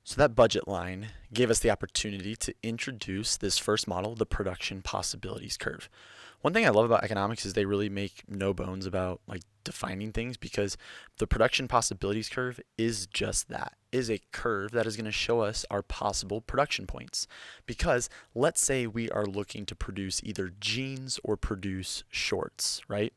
So that budget line gave us the opportunity to introduce this first model, the production possibilities curve. One thing I love about economics is they really make no bones about like defining things, because the production possibilities curve is just that, is a curve that is going to show us our possible production points. Because let's say we are looking to produce either jeans or produce shorts, right?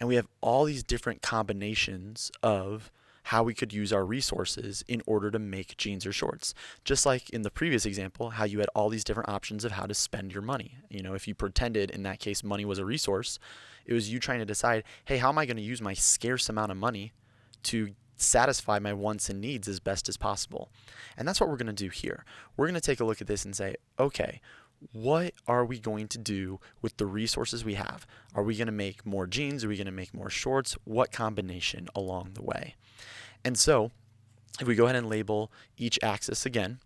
And we have all these different combinations of how we could use our resources in order to make jeans or shorts. Just like in the previous example, how you had all these different options of how to spend your money. You know, if you pretended in that case money was a resource, it was you trying to decide, hey, how am I going to use my scarce amount of money to satisfy my wants and needs as best as possible? And that's what we're going to do here. We're going to take a look at this and say, okay, what are we going to do with the resources we have? Are we going to make more jeans? Are we going to make more shorts? What combination along the way? And so if we go ahead and label each axis again,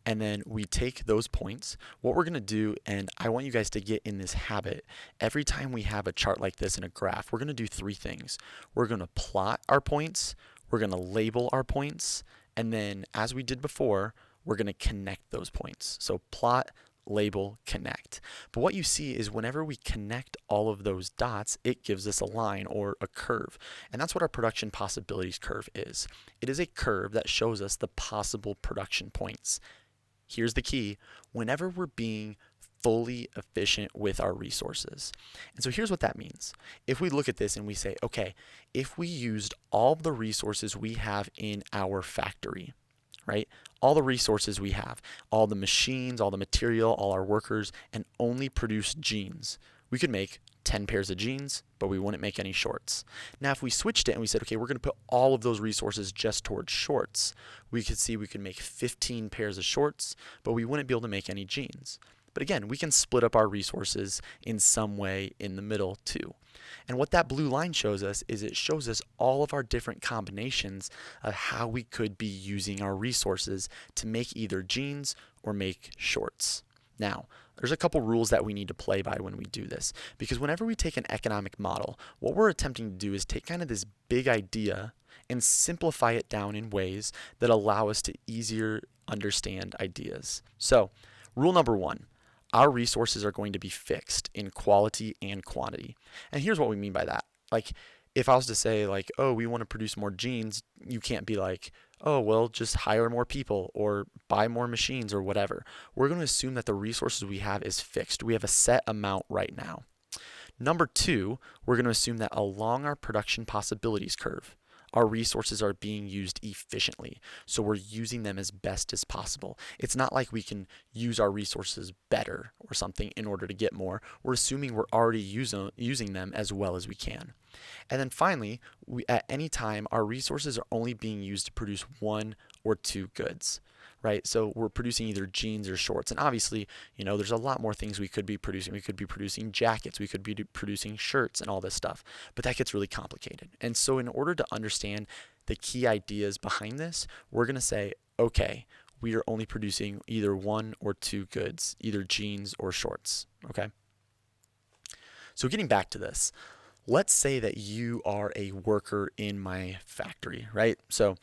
and then we take those points, what we're going to do, and I want you guys to get in this habit, every time we have a chart like this in a graph, we're going to do three things. We're going to plot our points, we're going to label our points, and then as we did before, we're going to connect those points. So plot, label, connect. But what you see is whenever we connect all of those dots, it gives us a line or a curve. And that's what our production possibilities curve is. It is a curve that shows us the possible production points. Here's the key: whenever we're being fully efficient with our resources. And so here's what that means. If we look at this and we say, okay, if we used all the resources we have in our factory, right? All the resources we have, all the machines, all the material, all our workers, and only produce jeans, we could make 10 pairs of jeans, but we wouldn't make any shorts. Now, if we switched it and we said, okay, we're going to put all of those resources just towards shorts, we could see we could make 15 pairs of shorts, but we wouldn't be able to make any jeans. But again, we can split up our resources in some way in the middle too. And what that blue line shows us is it shows us all of our different combinations of how we could be using our resources to make either jeans or make shorts. Now, there's a couple rules that we need to play by when we do this, because whenever we take an economic model, what we're attempting to do is take kind of this big idea and simplify it down in ways that allow us to easier understand ideas. So, rule number one: our resources are going to be fixed in quality and quantity. And here's what we mean by that. Like, if I was to say, like, oh, we want to produce more jeans, you can't be like, oh, well, just hire more people or buy more machines or whatever. We're going to assume that the resources we have is fixed. We have a set amount right now. Number two, we're going to assume that along our production possibilities curve, our resources are being used efficiently. So we're using them as best as possible. It's not like we can use our resources better or something in order to get more. We're assuming we're already using them as well as we can. And then finally, at any time, our resources are only being used to produce one or two goods, right? So we're producing either jeans or shorts. And obviously, you know, there's a lot more things we could be producing. We could be producing jackets, we could be producing shirts and all this stuff, but that gets really complicated. And so in order to understand the key ideas behind this, we're going to say, okay, we are only producing either one or two goods, either jeans or shorts, okay? So getting back to this, let's say that you are a worker in my factory, right? So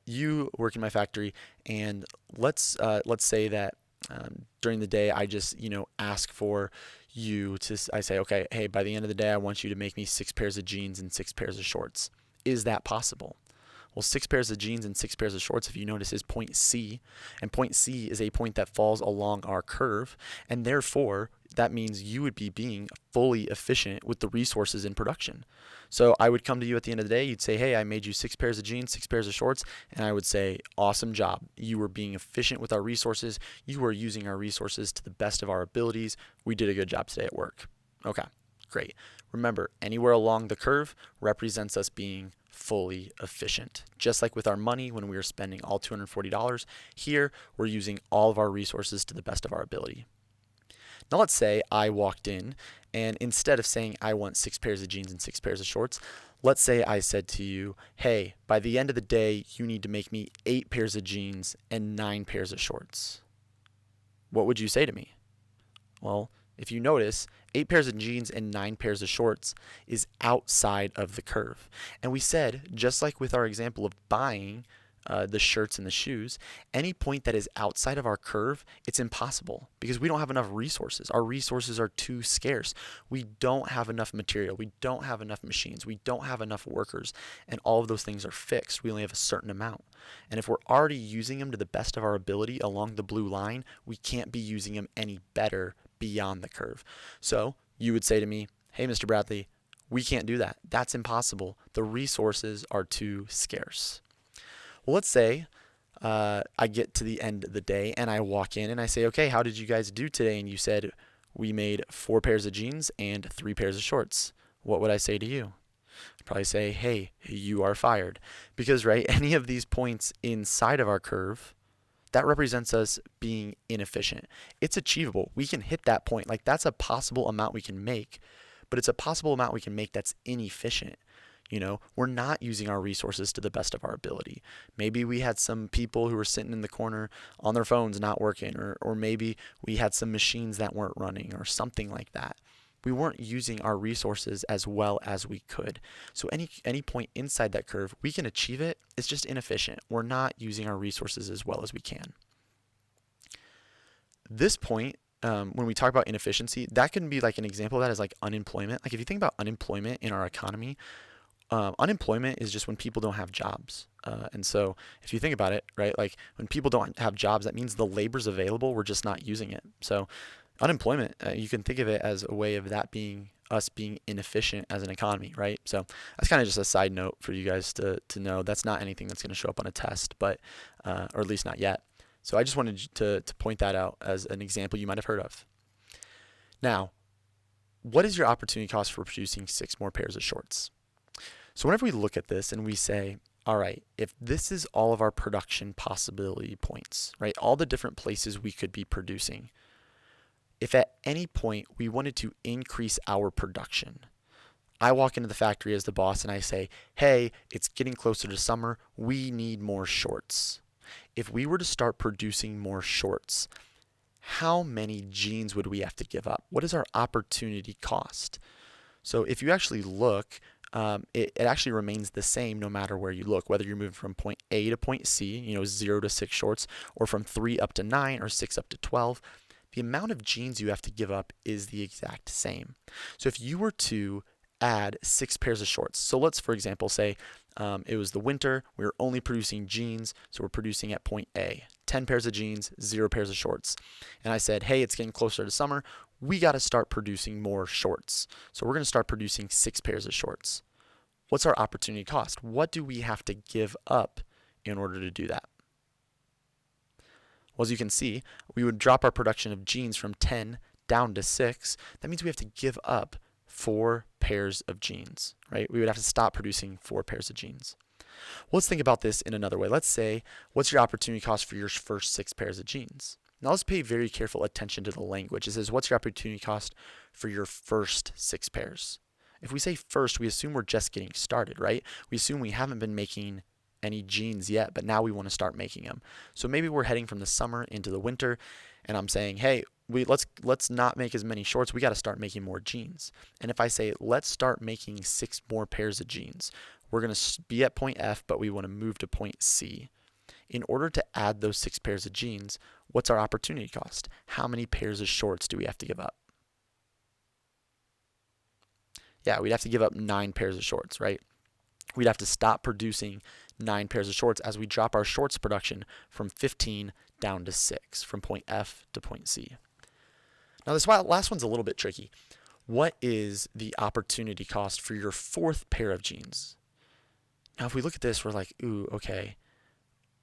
you work in my factory, and let's say that during the day I just ask for you to. I say, okay, hey, by the end of the day, I want you to make me 6 pairs of jeans and 6 pairs of shorts. Is that possible? Well, 6 pairs of jeans and 6 pairs of shorts, if you notice, is point C. And point C is a point that falls along our curve. And therefore, that means you would be being fully efficient with the resources in production. So I would come to you at the end of the day. You'd say, hey, I made you 6 pairs of jeans, 6 pairs of shorts. And I would say, awesome job. You were being efficient with our resources. You were using our resources to the best of our abilities. We did a good job today at work. Okay, great. Remember, anywhere along the curve represents us being fully efficient. Just like with our money when we were spending all $240, here we're using all of our resources to the best of our ability. Now let's say I walked in, and instead of saying I want 6 pairs of jeans and 6 pairs of shorts, let's say I said to you, hey, by the end of the day, you need to make me 8 pairs of jeans and 9 pairs of shorts. What would you say to me? Well, if you notice, 8 pairs of jeans and 9 pairs of shorts is outside of the curve. And we said, just like with our example of buying the shirts and the shoes, any point that is outside of our curve, it's impossible because we don't have enough resources. Our resources are too scarce. We don't have enough material. We don't have enough machines. We don't have enough workers. And all of those things are fixed. We only have a certain amount. And if we're already using them to the best of our ability along the blue line, we can't be using them any better beyond the curve. So you would say to me, hey, Mr. Bradley, we can't do that. That's impossible. The resources are too scarce. Well, let's say I get to the end of the day and I walk in and I say, okay, how did you guys do today? And you said, we made 4 pairs of jeans and 3 pairs of shorts. What would I say to you? I'd probably say, hey, you are fired. Because, right, any of these points inside of our curve, that represents us being inefficient. It's achievable. We can hit that point. Like, that's a possible amount we can make, but it's a possible amount we can make that's inefficient. We're not using our resources to the best of our ability. Maybe we had some people who were sitting in the corner on their phones not working, or maybe we had some machines that weren't running or something like that. We weren't using our resources as well as we could. So any point inside that curve, we can achieve it. It's just inefficient. We're not using our resources as well as we can. This point, when we talk about inefficiency, that can be like an example of that is like unemployment. Like if you think about unemployment in our economy, unemployment is just when people don't have jobs. And so if you think about it, right, like when people don't have jobs, that means the labor's available, we're just not using it. So unemployment, you can think of it as a way of that being us being inefficient as an economy, right? So that's kind of just a side note for you guys to know. That's not anything that's going to show up on a test, but or at least not yet. So I just wanted to point that out as an example you might have heard of. Now, what is your opportunity cost for producing 6 more pairs of shorts? So whenever we look at this and we say, all right, if this is all of our production possibility points, right, all the different places we could be producing, if at any point we wanted to increase our production, I walk into the factory as the boss and I say, hey, it's getting closer to summer, we need more shorts. If we were to start producing more shorts, how many jeans would we have to give up? What is our opportunity cost? So if you actually look, it actually remains the same no matter where you look, whether you're moving from point A to point C, 0 to 6 shorts, or from 3 up to 9 or 6 up to 12. The amount of jeans you have to give up is the exact same. So if you were to add 6 pairs of shorts, so let's, for example, say it was the winter, we were only producing jeans, so we're producing at point A, 10 pairs of jeans, 0 pairs of shorts. And I said, hey, it's getting closer to summer, we got to start producing more shorts. So we're going to start producing 6 pairs of shorts. What's our opportunity cost? What do we have to give up in order to do that? Well, as you can see, we would drop our production of jeans from 10 down to 6. That means we have to give up 4 pairs of jeans, right? We would have to stop producing 4 pairs of jeans. Well, let's think about this in another way. Let's say, what's your opportunity cost for your first 6 pairs of jeans? Now let's pay very careful attention to the language. It says, what's your opportunity cost for your first 6 pairs? If we say first, we assume we're just getting started, right? We assume we haven't been making any jeans yet, but now we want to start making them. So maybe we're heading from the summer into the winter, and I'm saying, hey, let's not make as many shorts. We got to start making more jeans. And if I say, let's start making 6 more pairs of jeans, we're going to be at point F, but we want to move to point C. In order to add those 6 pairs of jeans, what's our opportunity cost? How many pairs of shorts do we have to give up? Yeah, we'd have to give up 9 pairs of shorts, right? We'd have to stop producing 9 pairs of shorts as we drop our shorts production from 15 down to 6, from point F to point C. Now this last one's a little bit tricky. What is the opportunity cost for your 4th pair of jeans? Now if we look at this, we're like, ooh, okay.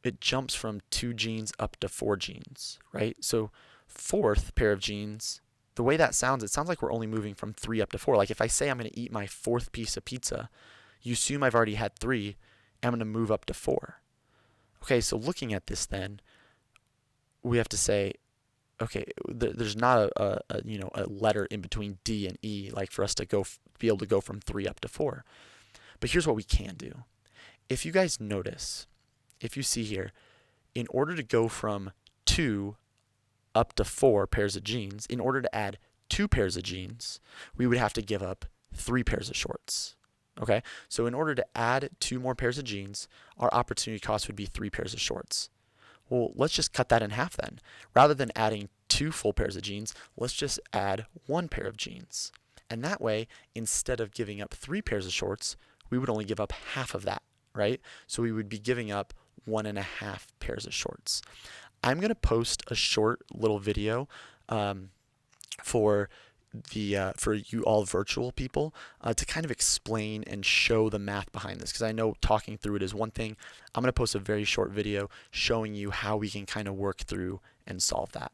It jumps from 2 jeans up to 4 jeans, right? So 4th pair of jeans, the way that sounds, it sounds like we're only moving from 3 up to 4. Like if I say I'm going to eat my 4th piece of pizza, you assume I've already had 3, and I'm going to move up to 4. Okay, so looking at this then, we have to say, okay, there's not a letter in between D and E, like for us to be able to go from 3 up to 4. But here's what we can do. If you guys notice, if you see here, in order to go from 2 up to 4 pairs of jeans, in order to add 2 pairs of jeans, we would have to give up 3 pairs of shorts. Okay, so in order to add 2 more pairs of jeans, our opportunity cost would be 3 pairs of shorts. Well, let's just cut that in half then. Rather than adding 2 full pairs of jeans, let's just add 1 pair of jeans. And that way, instead of giving up 3 pairs of shorts, we would only give up half of that, right? So we would be giving up 1.5 pairs of shorts. I'm going to post a short little video for for you all virtual people to kind of explain and show the math behind this, because I know talking through it is one thing. I'm going to post a very short video showing you how we can kind of work through and solve that.